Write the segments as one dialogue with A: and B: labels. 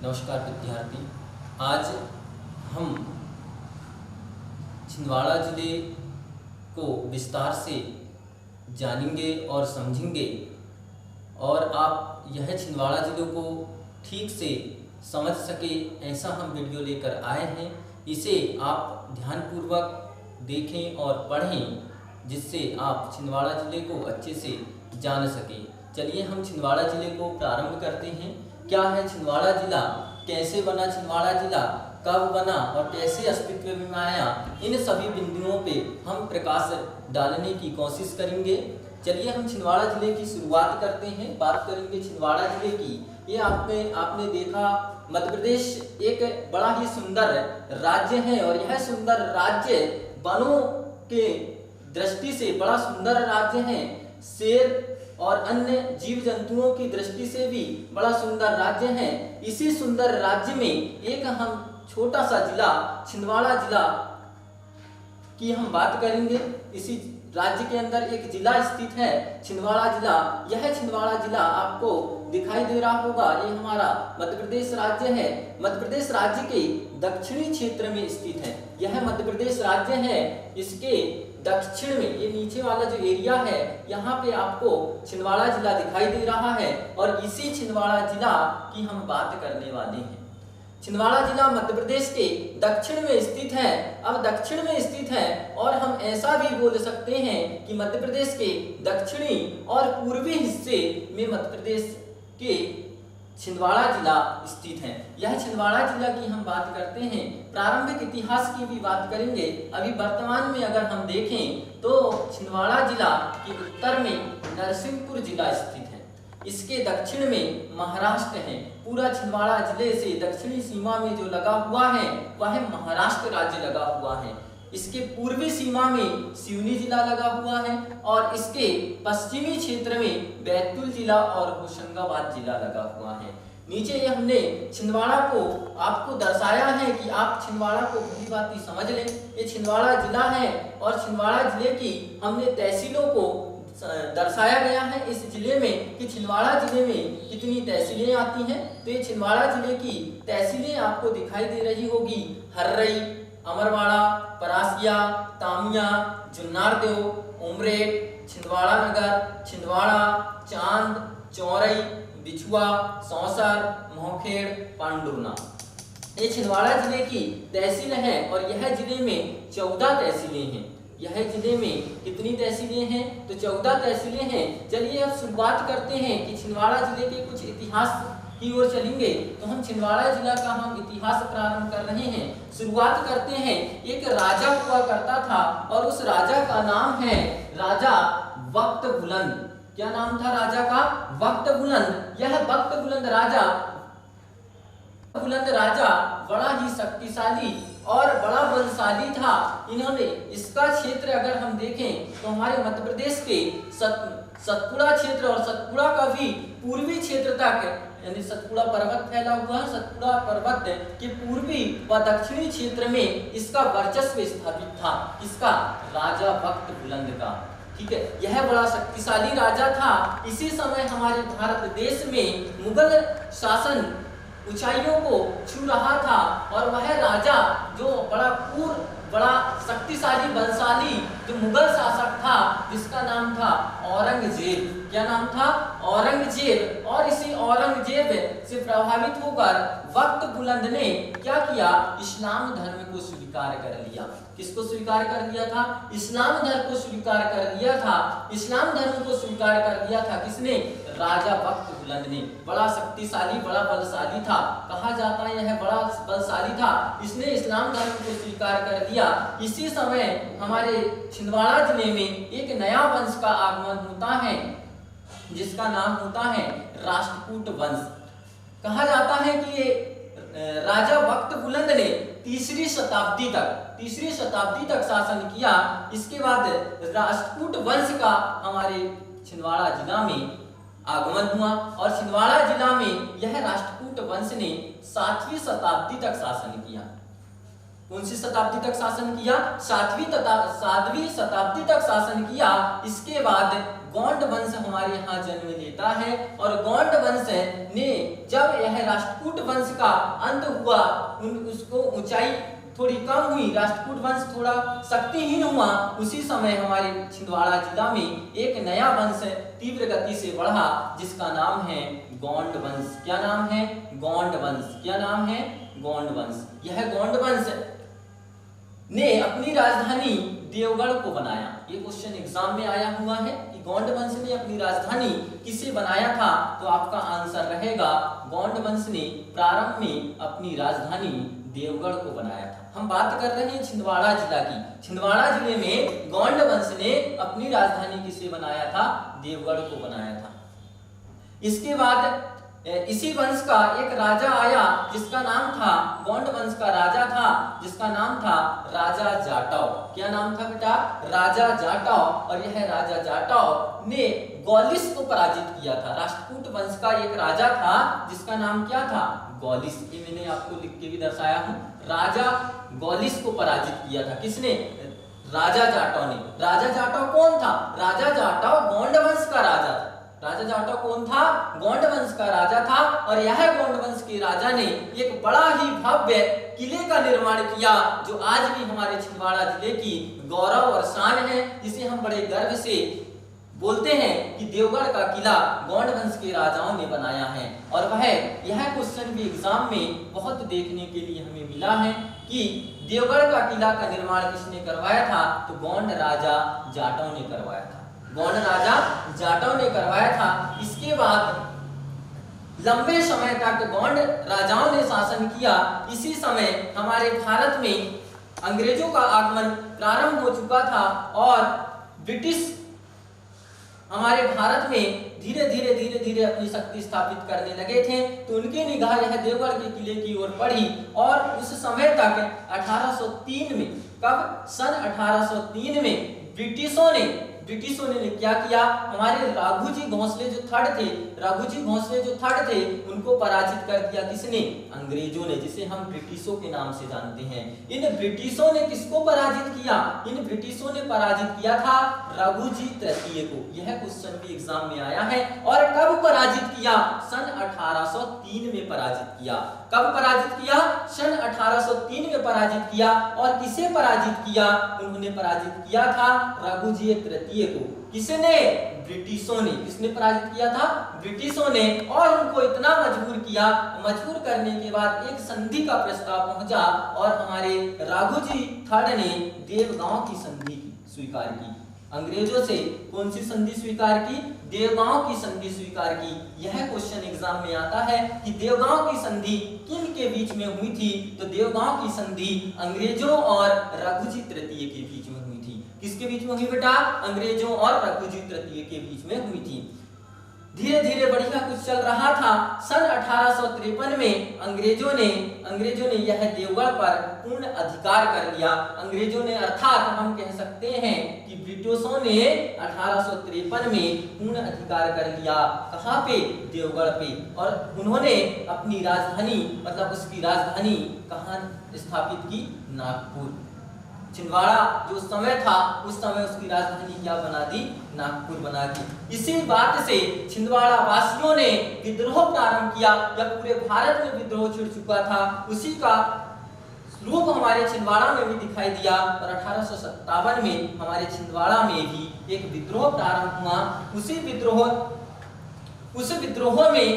A: नमस्कार विद्यार्थी। आज हम छिंदवाड़ा जिले को विस्तार से जानेंगे और समझेंगे और आप यह छिंदवाड़ा जिले को ठीक से समझ सके ऐसा हम वीडियो लेकर आए हैं। इसे आप ध्यानपूर्वक देखें और पढ़ें जिससे आप छिंदवाड़ा जिले को अच्छे से जान सकें। चलिए हम छिंदवाड़ा जिले को प्रारंभ करते हैं। क्या है छिंदवाड़ा जिला, कैसे बना छिंदवाड़ा जिला, कब बना और कैसे अस्तित्व में आया, इन सभी बिंदुओं पे हम प्रकाश डालने की कोशिश करेंगे। चलिए हम छिंदवाड़ा जिले की शुरुआत करते हैं, बात करेंगे छिंदवाड़ा जिले की। ये आपने देखा मध्य प्रदेश एक बड़ा ही सुंदर राज्य है और यह सुंदर राज्य वनों के दृष्टि से बड़ा सुंदर राज्य है। शेर और अन्य जीव जंतुओं की दृष्टि से भी बड़ा सुंदर राज्य है। इसी सुंदर राज्य में एक हम छोटा सा जिला छिंदवाड़ा जिला की हम बात करेंगे। इसी राज्य के अंदर एक जिला स्थित है छिंदवाड़ा जिला। यह छिंदवाड़ा जिला आपको दिखाई दे रहा होगा, ये हमारा मध्य प्रदेश राज्य है। मध्य प्रदेश राज्य के दक्षिणी क्षेत्र में स्थित है। यह मध्य प्रदेश राज्य है, इसके दक्षिण में ये नीचे वाला जो एरिया है यहाँ पे आपको छिंदवाड़ा जिला दिखाई दे रहा है और इसी छिंदवाड़ा जिला की हम बात करने वाले हैं। छिंदवाड़ा जिला मध्य प्रदेश के दक्षिण में स्थित है। अब दक्षिण में स्थित है और हम ऐसा भी बोल सकते हैं कि मध्य प्रदेश के दक्षिणी और पूर्वी हिस्से में मध्य प्रदेश के छिंदवाड़ा जिला स्थित है। यह छिंदवाड़ा जिला की हम बात करते हैं। प्रारंभिक इतिहास की भी बात करेंगे। अभी वर्तमान में अगर हम देखें तो छिंदवाड़ा जिला के उत्तर में नरसिंहपुर जिला स्थित है। इसके दक्षिण में महाराष्ट्र है। पूरा छिंदवाड़ा जिले से दक्षिणी सीमा में जो लगा हुआ है वह महाराष्ट्र राज्य लगा हुआ है। इसके पूर्वी सीमा में सिवनी जिला लगा हुआ है और इसके पश्चिमी क्षेत्र में बैतूल जिला और होशंगाबाद जिला लगा हुआ है। नीचे ये हमने छिंदवाड़ा को आपको दर्शाया है कि आप छिंदवाड़ा को भली भांति समझ लें। ये छिंदवाड़ा जिला है और छिंदवाड़ा जिले की हमने तहसीलों को दर्शाया गया है इस जिले में कि छिंदवाड़ा जिले में कितनी तहसीलें आती हैं। तो ये छिंदवाड़ा जिले की तहसीलें आपको दिखाई दे रही होगी। हर्रई, अमरवाड़ा, परासिया, तामिया, जुन्नारदेव, उमरेठ, छिंदवाड़ा नगर, छिंदवाड़ा, चांद, चौरई, बिछुआ, सौंसर, मोहखेड़, पांडुरना, ये छिंदवाड़ा जिले की तहसील है और यह जिले में 14 तहसीलें हैं। यह जिले में कितनी तहसीलें हैं? तो 14 तहसीलें हैं। चलिए अब शुरुआत करते हैं कि छिंदवाड़ा जिले के कुछ इतिहास की ओर चलेंगे। तो हम छिंदवाड़ा जिला का हम इतिहास प्रारंभ कर रहे हैं। शुरुआत करते हैं। एक राजा हुआ करता था और उस राजा का नाम है राजा वक्त बुलंद। क्या नाम था राजा का? वक्त बुलंद। यह वक्त बुलंद राजा बड़ा ही शक्तिशाली और बड़ा बलशाली था। इन्होंने इसका क्षेत्र अगर हम देखें तो हमारे मध्य प्रदेश के सतपुड़ा क्षेत्र और सतपुड़ा का भी पूर्वी क्षेत्र तक, यानी सतपुड़ा पर्वत फैला हुआ है, सतपुड़ा पर्वत के पूर्वी व दक्षिणी क्षेत्र में इसका वर्चस्व स्थापित था। इसका राजा वक्त बुलंद का, ठीक है, यह बड़ा शक्तिशाली राजा था। इसी समय हमारे भारत देश में मुगल शासन ऊंचाइयों को छू रहा था और वह राजा जो बड़ा शक्तिशाली बलशाली जो मुगल शासक था जिसका नाम था औरंगजेब। क्या नाम था? औरंगजेब। और इसी औरंगजेब से प्रभावित होकर वक्त बुलंद ने क्या किया? इस्लाम धर्म को स्वीकार कर लिया। किसको स्वीकार कर लिया था? इस्लाम धर्म को स्वीकार कर लिया था। इस्लाम धर्म को स्वीकार कर लिया था किसने? राजा वक्त बुलंद ने। बड़ा शक्तिशाली, बड़ा बलशाली था, कहा जाता है यह बड़ा बलशाली था। इसने इस्लाम धर्म को स्वीकार कर लिया। इसी समय हमारे छिंदवाड़ा जिले में एक नया वंश का आगमन होता है जिसका नाम होता है राष्ट्रकूट वंश। कहा जाता है कि ये राजा वक्त बुलंद ने तीसरी शताब्दी तक शासन किया। इसके बाद राष्ट्रकूट वंश का हमारे छिंदवाड़ा जिला में आगमन हुआ और छिंदवाड़ा जिला में यह राष्ट्रकूट वंश ने 7वीं शताब्दी तक शासन किया। कौन सी शताब्दी तक शासन किया? 7वीं शताब्दी तक शासन किया। इसके बाद गौंड वंश हमारे यहाँ जन्म लेता है और गौंड वंश ने जब यह राष्ट्रकूट वंश का अंत हुआ, उसको ऊंचाई थोड़ी कम हुई, राष्ट्रकूट वंश थोड़ा शक्तिहीन हुआ, उसी समय हमारे छिंदवाड़ा जिला में एक नया वंश तीव्र गति से बढ़ा जिसका नाम है गौंड वंश। क्या नाम है? गौंड वंश। क्या नाम है? गौंड वंश। यह गौंड वंश ने अपनी राजधानी देवगढ़ को बनाया। ये क्वेश्चन एग्जाम में आया हुआ है कि गौंड वंश ने अपनी राजधानी किसे बनाया था, तो आपका आंसर रहेगा गौंड वंश ने प्रारंभ में अपनी राजधानी देवगढ़ को बनाया था। हम बात कर रहे हैं छिंदवाड़ा जिला की। छिंदवाड़ा जिले में गौंड वंश ने अपनी राजधानी किसे बनाया था? देवगढ़ को बनाया था। इसके बाद इसी वंश का एक राजा आया जिसका नाम था, गौंड वंश का राजा था जिसका नाम था राजा जाटव। क्या नाम था बेटा? राजा जाटव। और यह राजा जाटव ने गौलिस को पराजित किया था। राष्ट्रकूट वंश का एक राजा था जिसका नाम क्या था? गौलिस। ये मैंने आपको लिख के भी दर्शाया हूं। राजा गौलिस को पराजित किया था। किसने? राजा जाटव ने। राजा जाटव कौन था? राजा जाटव गौंड वंश का राजा था। राजा जाटव कौन था? गौंड वंश का राजा था। और यह गौंड वंश के राजा ने एक बड़ा ही भव्य किले का निर्माण किया जो आज भी हमारे छिंदवाड़ा जिले की गौरव और शान है, जिसे हम बड़े गर्व से बोलते हैं कि देवगढ़ का किला गौंड वंश के राजाओं ने बनाया है। और वह यह क्वेश्चन भी एग्जाम में बहुत देखने के लिए हमें मिला है कि देवगढ़ का किला का निर्माण किसने करवाया था? तो गौंड राजा जाटव ने करवाया था। गौंड राजा जाटव ने करवाया था। इसके बाद लंबे समय तक गौंड राजाओं ने शासन किया। इसी समय हमारे भारत में अंग्रेजों का आगमन प्रारंभ हो चुका था और ब्रिटिश हमारे भारत में धीरे धीरे अपनी शक्ति स्थापित करने लगे थे। तो उनकी निगाह यह देवगढ़ के किले की ओर पड़ी और उस समय तक 1803 में, कब? सन 1803 में ब्रिटिशों ने क्या किया? हमारे राघोजी भोसले जो थर्ड थे उनको पराजित कर दिया। किसने? अंग्रेजों ने, जिसे हम ब्रिटिशों के नाम से जानते हैं। इन ब्रिटिशों ने किसको पराजित किया? इन ब्रिटिशों ने पराजित किया था राघोजी तृतीय को। यह क्वेश्चन भी एग्जाम में आया है। और कब पराजित किया? सन 1803 में पराजित किया। कब पराजित किया? सन 1803 में पराजित किया। और किसे पराजित किया? उन्होंने पराजित किया था राघोजी तृतीय को। किसने? ब्रिटिशों ने। किसने पराजित किया था? ब्रिटिशों ने। और उनको इतना मजबूर करने के बाद एक संधि का प्रस्ताव पहुंचा और हमारे राघोजी थर्ड ने देवगांव की संधि स्वीकार की। अंग्रेजों से कौन सी संधि स्वीकार की? देवगांव की संधि स्वीकार की। यह क्वेश्चन एग्जाम में आता है कि देवगांव की संधि किन के बीच में हुई थी? तो देवगांव की संधि अंग्रेजों और राघोजी तृतीय के बीच में हुई थी। किसके बीच में हुई बेटा? अंग्रेजों और राघोजी तृतीय के बीच में हुई थी। धीरे धीरे बढ़िया कुछ चल रहा था। सन 1853 में अंग्रेजों ने यह देवगढ़ पर पूर्ण अधिकार कर लिया। अंग्रेजों ने, अर्थात हम कह सकते हैं कि ब्रिटिशों ने 1853 में पूर्ण अधिकार कर लिया। कहाँ पे? देवगढ़ पे। और उन्होंने अपनी राजधानी, मतलब उसकी राजधानी कहाँ स्थापित की? नागपुर। छिंदवाड़ा जो समय था उस समय उसकी राजधानी क्या बना दी? नागपुर बना दी। इसी बात से छिंदवाड़ा वासियों ने विद्रोह प्रारंभ किया। जब पूरे भारत में विद्रोह छिड़ चुका था, उसी का रूप हमारे छिंदवाड़ा में भी दिखाई दिया। और 1857 में हमारे छिंदवाड़ा में भी एक विद्रोह प्रारंभ हुआ। उस विद्रोह में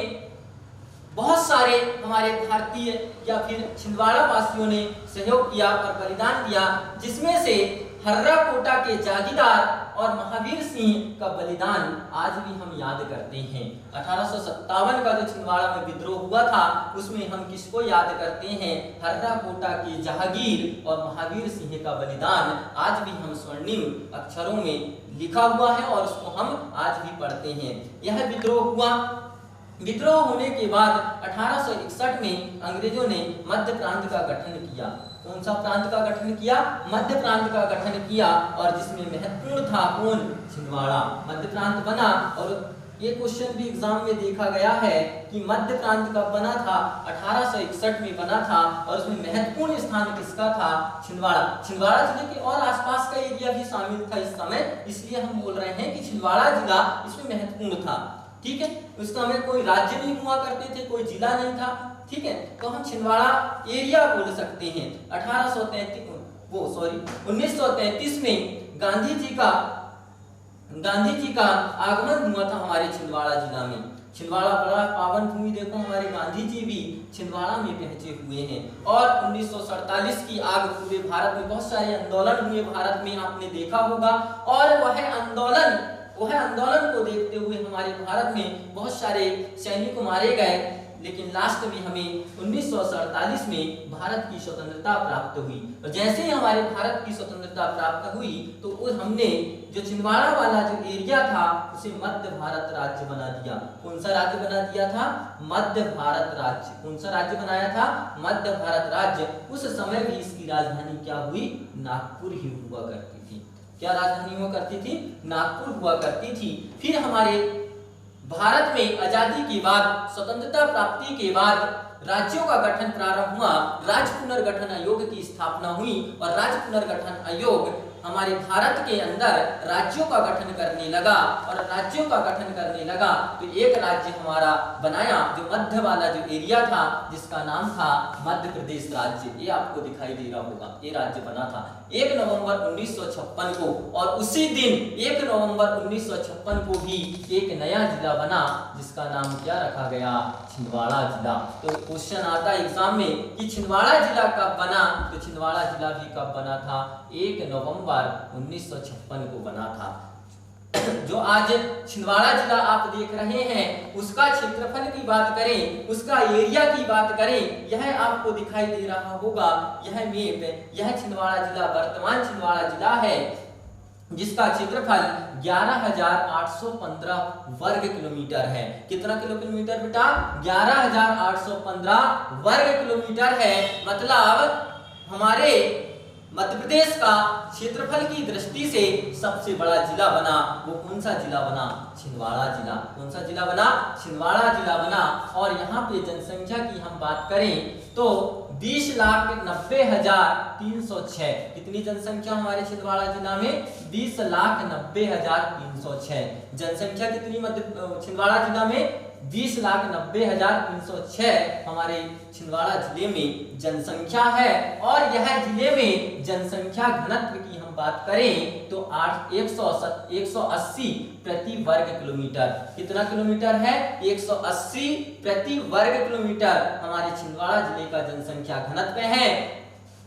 A: बहुत सारे हमारे भारतीय या फिर छिंदवाड़ा वासियों ने सहयोग किया और बलिदान दिया, जिसमें से हर्रा कोटा के जागीरदार और महावीर सिंह का बलिदान आज भी हम याद करते हैं। 1857 का जो छिंदवाड़ा में विद्रोह हुआ था उसमें हम किसको याद करते हैं? हर्रा कोटा के जहांगीर और महावीर सिंह का बलिदान आज भी हम स्वर्णिम अक्षरों में लिखा हुआ है और उसको हम आज भी पढ़ते हैं। यह विद्रोह हुआ। विद्रोह होने के बाद 1861 में अंग्रेजों ने मध्य प्रांत का गठन किया। कौन सा प्रांत का गठन किया? मध्य प्रांत का गठन किया। और जिसमें महत्वपूर्ण था कौन? छिंदवाड़ा। मध्य प्रांत बना और ये क्वेश्चन भी एग्जाम में देखा गया है कि मध्य प्रांत कब बना था, 1861 में बना था और उसमें महत्वपूर्ण स्थान किसका था, छिंदवाड़ा। छिंदवाड़ा जिले के और आसपास का एरिया भी शामिल था इस समय, इसलिए हम बोल रहे हैं कि छिंदवाड़ा जिला इसमें महत्वपूर्ण था। ठीक है, उस समय कोई राज्य नहीं हुआ करते थे, कोई जिला नहीं था। ठीक है, तो हम छिंदवाड़ा एरिया बोल सकते हैं। 1933 में गांधी जी का आगमन हुआ था हमारे छिंदवाड़ा जिला में। छिंदवाड़ा बड़ा पावन भूमि, देखो हमारे गांधी जी भी छिंदवाड़ा में पहुंचे हुए हैं। और 1947 की आग पूरे भारत में, बहुत सारे आंदोलन हुए भारत में, आपने देखा होगा। और वह आंदोलन को देखते हुए हमारे भारत में बहुत सारे सैनिक मारे गए, लेकिन लास्ट में हमें 1947 में भारत की स्वतंत्रता प्राप्त हुई। और जैसे ही हमारे भारत की स्वतंत्रता प्राप्त हुई तो हमने जो छिंदवाड़ा वाला जो एरिया था उसे मध्य भारत राज्य बना दिया। कौन सा राज्य बना दिया था, मध्य भारत राज्य। कौन सा राज्य बनाया था, मध्य भारत राज्य। उस समय भी इसकी राजधानी क्या हुई, नागपुर ही हुआ करती थी। क्या राजधानी हुआ करती थी, नागपुर हुआ करती थी। फिर हमारे भारत में आजादी के बाद, स्वतंत्रता प्राप्ति के बाद राज्यों का गठन प्रारंभ हुआ। राज्य पुनर्गठन आयोग की स्थापना हुई और राज्य पुनर्गठन आयोग हमारे भारत के अंदर राज्यों का गठन करने लगा। और राज्यों का गठन करने लगा तो एक राज्य हमारा बनाया जो मध्य वाला जो एरिया था, जिसका नाम था मध्य प्रदेश राज्य। ये आपको दिखाई दे रहा होगा, ये राज्य बना था 1 नवंबर 1956 को। और उसी दिन 1 नवंबर 1956 को भी एक नया जिला बना जिसका नाम क्या रखा गया, छिंदवाड़ा जिला। तो क्वेश्चन आता है एग्जाम में कि छिंदवाड़ा जिला कब बना, तो छिंदवाड़ा जिला भी कब बना था, 1 नवंबर 1956 को बना था। जो आज छिंदवाड़ा जिला आप देख रहे हैं उसका क्षेत्रफल की बात करें, उसका एरिया की बात करें, यह आपको दिखाई दे रहा होगा। यह मैप, यह छिंदवाड़ा जिला वर्तमान छिंदवाड़ा जिला है जिसका क्षेत्रफल 11,815 वर्ग किलोमीटर है। कितना किलोमीटर बेटा, 11,815 वर्ग किलोमीटर है। मतलब हमारे मध्य प्रदेश का क्षेत्रफल की दृष्टि से सबसे बड़ा जिला बना। वो कौन सा जिला बना, छिंदवाड़ा जिला। कौन सा जिला बना, छिंदवाड़ा जिला बना। और यहाँ पे जनसंख्या की हम बात करें तो 20,90,306। कितनी जनसंख्या हमारे छिंदवाड़ा जिला में, 20,90,306 जनसंख्या। कितनी छिंदवाड़ा जिला में, 20,90,306 हमारे छिंदवाड़ा जिले में जनसंख्या है। और यह जिले में जनसंख्या घनत्व की हम बात करें तो 180 प्रति वर्ग किलोमीटर। कितना किलोमीटर है, 180 प्रति वर्ग किलोमीटर हमारे छिंदवाड़ा जिले का जनसंख्या घनत्व है।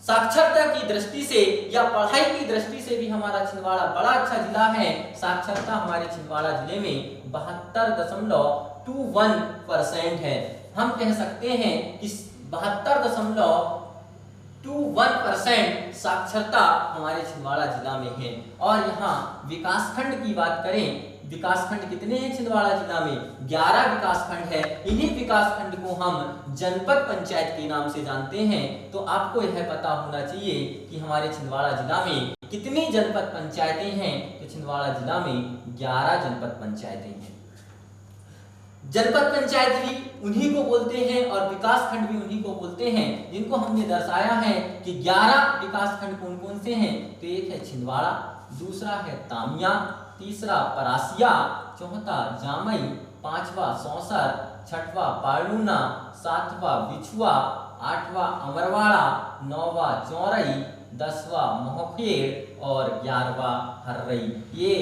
A: साक्षरता की दृष्टि से या पढ़ाई की दृष्टि से भी हमारा छिंदवाड़ा बड़ा अच्छा जिला है। साक्षरता हमारे छिंदवाड़ा जिले में 72.21% है। हम कह सकते हैं कि 72.21% साक्षरता हमारे छिंदवाड़ा जिला में है। और यहाँ विकासखंड की बात करें, विकासखंड कितने हैं छिंदवाड़ा जिला में, 11 विकासखंड है। इन्हीं विकासखंड को हम जनपद पंचायत के नाम से जानते हैं। तो आपको यह पता होना चाहिए कि हमारे छिंदवाड़ा जिला में कितनी जनपद पंचायतें हैं। तो छिंदवाड़ा जिला में 11 जनपद पंचायतें हैं। जनपद पंचायत भी उन्हीं को बोलते हैं और विकासखंड भी उन्हीं को बोलते हैं, जिनको हमने दर्शाया है कि 11 विकासखंड कौन कौन से हैं। तो एक है छिंदवाड़ा, दूसरा है तामिया, तीसरा परासिया, चौथा जामई, पांचवा सौंसर, छठवा पालूना, सातवां बिछुआ, आठवां अमरवाड़ा, नौवा चौरई, 10वां मोहखेड़ और 11वां हर्रई। ये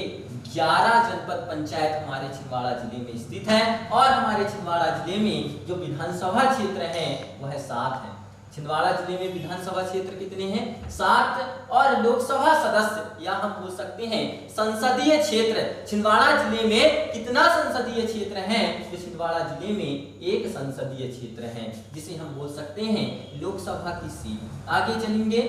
A: 11 जनपद पंचायत हमारे छिंदवाड़ा जिले में स्थित है। और हमारे छिंदवाड़ा जिले में जो विधानसभा क्षेत्र है वह 7 है। छिंदवाड़ा जिले में विधानसभा क्षेत्र कितने हैं, 7। और लोकसभा सदस्य या हम बोल सकते हैं संसदीय क्षेत्र, छिंदवाड़ा जिले में कितना संसदीय क्षेत्र है, तो छिंदवाड़ा जिले में 1 संसदीय क्षेत्र है, जिसे हम बोल सकते हैं लोकसभा की सीट। आगे चलेंगे,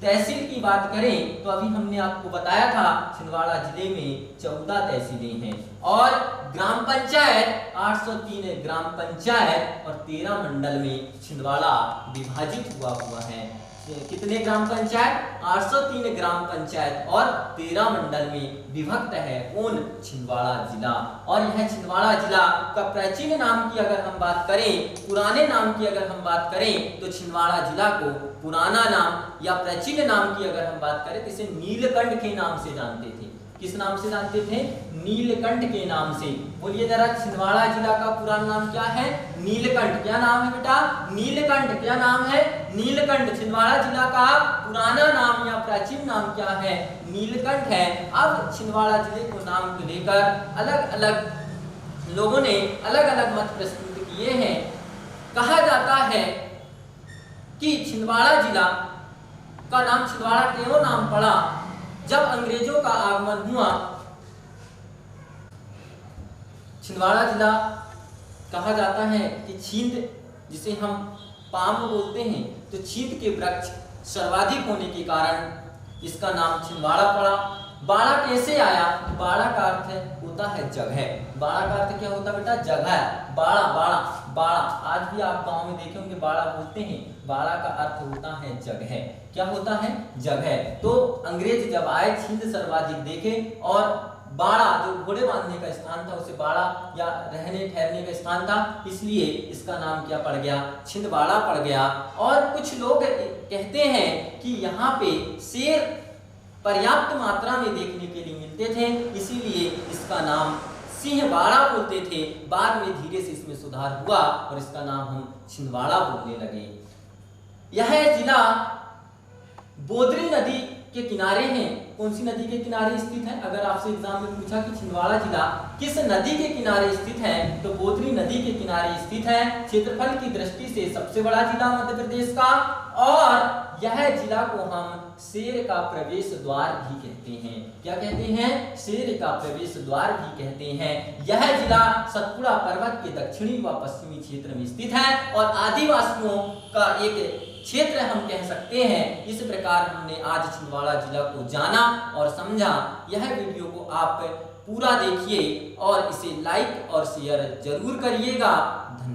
A: तहसील की बात करें तो अभी हमने आपको बताया था छिंदवाड़ा जिले में 14 तहसीलें हैं। और ग्राम पंचायत 803 ग्राम पंचायत और 13 मंडल में छिंदवाड़ा विभाजित हुआ है। कितने ग्राम पंचायत? 803 ग्राम पंचायत और 13 मंडल में विभक्त है कौन? छिंदवाड़ा जिला। और यह छिंदवाड़ा जिला का प्राचीन नाम की अगर हम बात करें, पुराने नाम की अगर हम बात करें, तो छिंदवाड़ा जिला को पुराना नाम या प्राचीन नाम की अगर हम बात करें तो इसे नीलकंठ के नाम से जानते थे। किस नाम से जानते थे? नीलकंठ के नाम से। बोलिए जरा, छिंदवाड़ा जिला का पुराना नाम क्या है? नीलकंठ। क्या नाम है बेटा? नीलकंठ। क्या नाम है? नीलकंठ। छिंदवाड़ा जिला का पुराना नाम या प्राचीन नाम क्या है? नीलकंठ है। अब छिंदवाड़ा जिले को नाम को लेकर अलग अलग लोगों ने अलग अलग मत प्रस्तुत किए हैं। कहा जाता है कि छिंदवाड़ा जिला का नाम छिंदवाड़ा क्यों नाम पड़ा? जब अंग्रेजों का आगमन हुआ, छिंदवाड़ा जिला कहा जाता है कि छींद, जिसे हम पाम बोलते हैं, तो छींद के वृक्ष सर्वाधिक होने के कारण इसका नाम छिंदवाड़ा पड़ा। बाड़ा कैसे आया? बाड़ा का अर्थ होता है जगह। बाड़ा का अर्थ क्या होता है बेटा? जगह। बाड़ा, बाड़ा, बाड़ा। आज भी आप गांव में देखे होंगे बाड़ा बोलते हैं। बाड़ा का अर्थ होता है जगह। क्या होता है? जगह। तो अंग्रेज जब आए, छींद सर्वाधिक देखे और बाड़ा जो घोड़े बांधने का स्थान था उसे बाड़ा या रहने ठहरने का स्थान था, इसलिए इसका नाम क्या पड़ गया? छिंदवाड़ा पड़ गया। और कुछ लोग कहते हैं कि यहाँ पे शेर पर्याप्त मात्रा में देखने के लिए मिलते थे, इसीलिए इसका नाम सिंहवाड़ा बोलते थे। बाद में धीरे से इसमें सुधार हुआ और इसका नाम हम छिंदवाड़ा बोलने लगे। यह जिला बोदरी नदी के किनारे हैं। कौन सी नदी के किनारे स्थित है? अगर आपसे एग्जाम में पूछा कि छिंदवाड़ा जिला किस नदी के किनारे स्थित है, तो बोदरी नदी के किनारे स्थित है। क्षेत्रफल की दृष्टि से सबसे बड़ा जिला मध्य प्रदेश का, और यह जिला को हम शेर का प्रवेश द्वार भी कहते हैं। क्या कहते हैं? शेर का प्रवेश द्वार भी कहते हैं। यह जिला सतपुड़ा पर्वत के दक्षिणी व पश्चिमी क्षेत्र में स्थित है और आदिवासियों का एक क्षेत्र हम कह सकते हैं। इस प्रकार हमने आज छिंदवाड़ा जिला को जाना और समझा। यह वीडियो को आप पूरा देखिए और इसे लाइक और शेयर जरूर करिएगा। धन्यवाद।